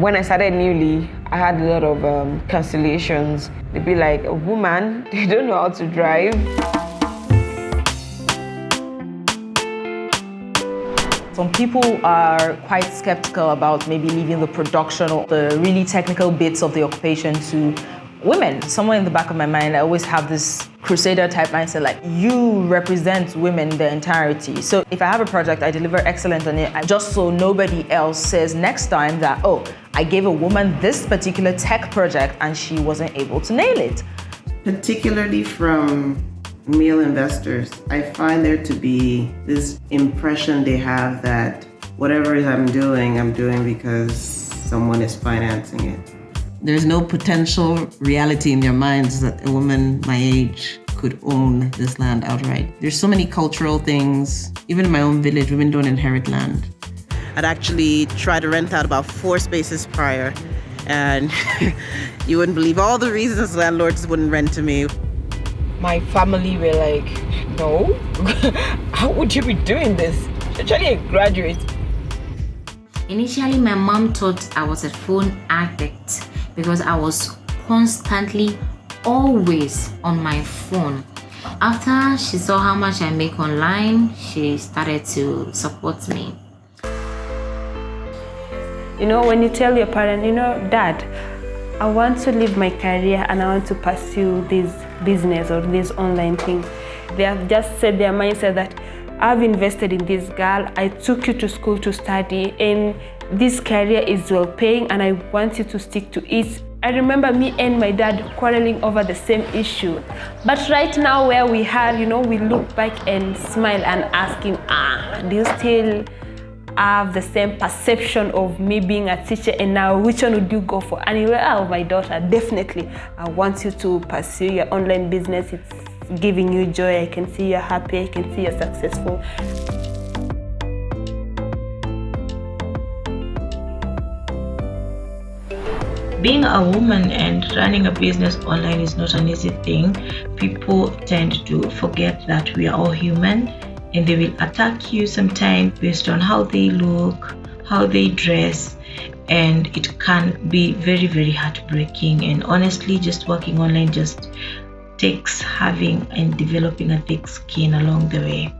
When I started newly, I had a lot of cancellations. They'd be like, a woman, they don't know how to drive. Some people are quite skeptical about maybe leaving the production or the really technical bits of the occupation to women. Somewhere in the back of my mind, I always have this crusader type mindset, like, you represent women in their entirety. So if I have a project, I deliver excellent on it, just so nobody else says next time that, oh, I gave a woman this particular tech project and she wasn't able to nail it. Particularly from male investors, I find there to be this impression they have that whatever I'm doing because someone is financing it. There's no potential reality in their minds that a woman my age could own this land outright. There's so many cultural things. Even in my own village, women don't inherit land. I'd actually try to rent out about 4 spaces prior, and you wouldn't believe all the reasons landlords wouldn't rent to me. My family were like, no, how would you be doing this? You're actually a graduate. Initially, my mom thought I was a phone addict because I was constantly, always on my phone. After she saw how much I make online, she started to support me. You know, when you tell your parent, you know, Dad, I want to leave my career and I want to pursue this business or this online thing, they have just set their mindset that I've invested in this girl, I took you to school to study, and this career is well paying and I want you to stick to it. I remember me and my dad quarreling over the same issue. But right now where we are, you know, we look back and smile and asking, do you still have the same perception of me being a teacher, and now which one would you go for? And you're like, oh, my daughter, definitely, I want you to pursue your online business. It's giving you joy. I can see you're happy. I can see you're successful. Being a woman and running a business online is not an easy thing. People tend to forget that we are all human, and they will attack you sometimes based on how they look, how they dress, and it can be very, very heartbreaking. And honestly, just working online just takes having and developing a thick skin along the way.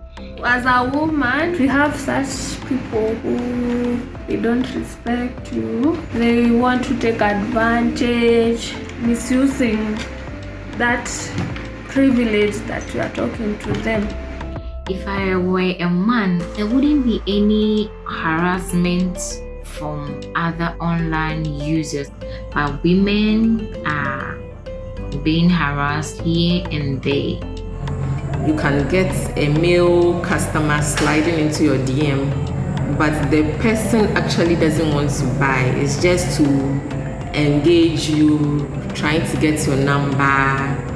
As a woman, we have such people who they don't respect you. They want to take advantage, misusing that privilege that you are talking to them. If I were a man, there wouldn't be any harassment from other online users, but women are being harassed here and there. You can get a male customer sliding into your DM, but the person actually doesn't want to buy. It's just to engage you, trying to get your number.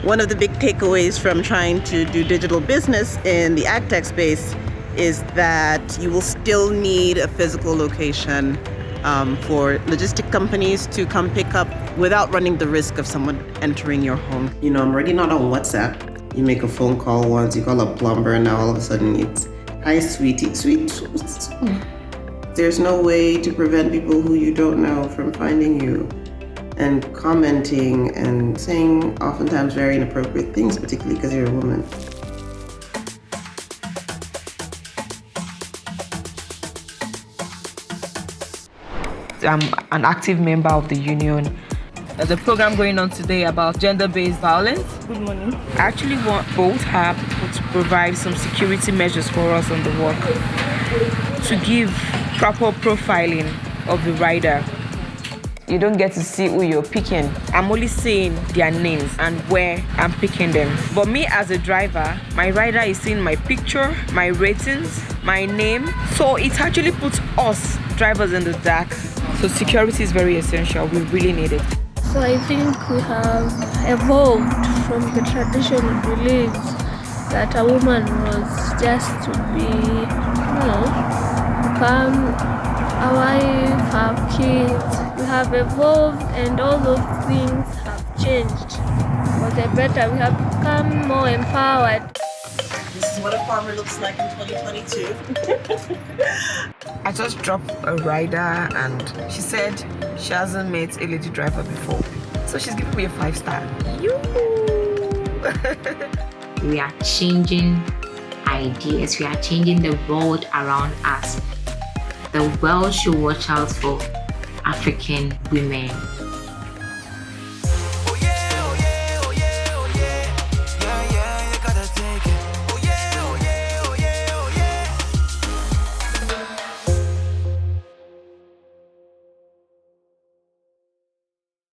One of the big takeaways from trying to do digital business in the ag tech space is that you will still need a physical location for logistic companies to come pick up without running the risk of someone entering your home. You know, I'm already not on WhatsApp. You make a phone call once, you call a plumber, and now all of a sudden it's, hi sweetie, sweet. There's no way to prevent people who you don't know from finding you and commenting and saying oftentimes very inappropriate things, particularly because you're a woman. I'm an active member of the union. There's a program going on today about gender-based violence. Good morning. I actually want both her to provide some security measures for us on the work, to give proper profiling of the rider. You don't get to see who you're picking. I'm only seeing their names and where I'm picking them. But me as a driver, my rider is seeing my picture, my ratings, my name. So it actually puts us drivers in the dark. So security is very essential. We really need it. So I think we have evolved from the traditional beliefs that a woman was just to be, become a wife, have kids. We have evolved and all those things have changed. For the better, we have become more empowered. This is what a farmer looks like in 2022. I just dropped a rider and she said she hasn't met a lady driver before. So she's giving me a 5-star. We are changing ideas. We are changing the world around us. The world should watch out for African women.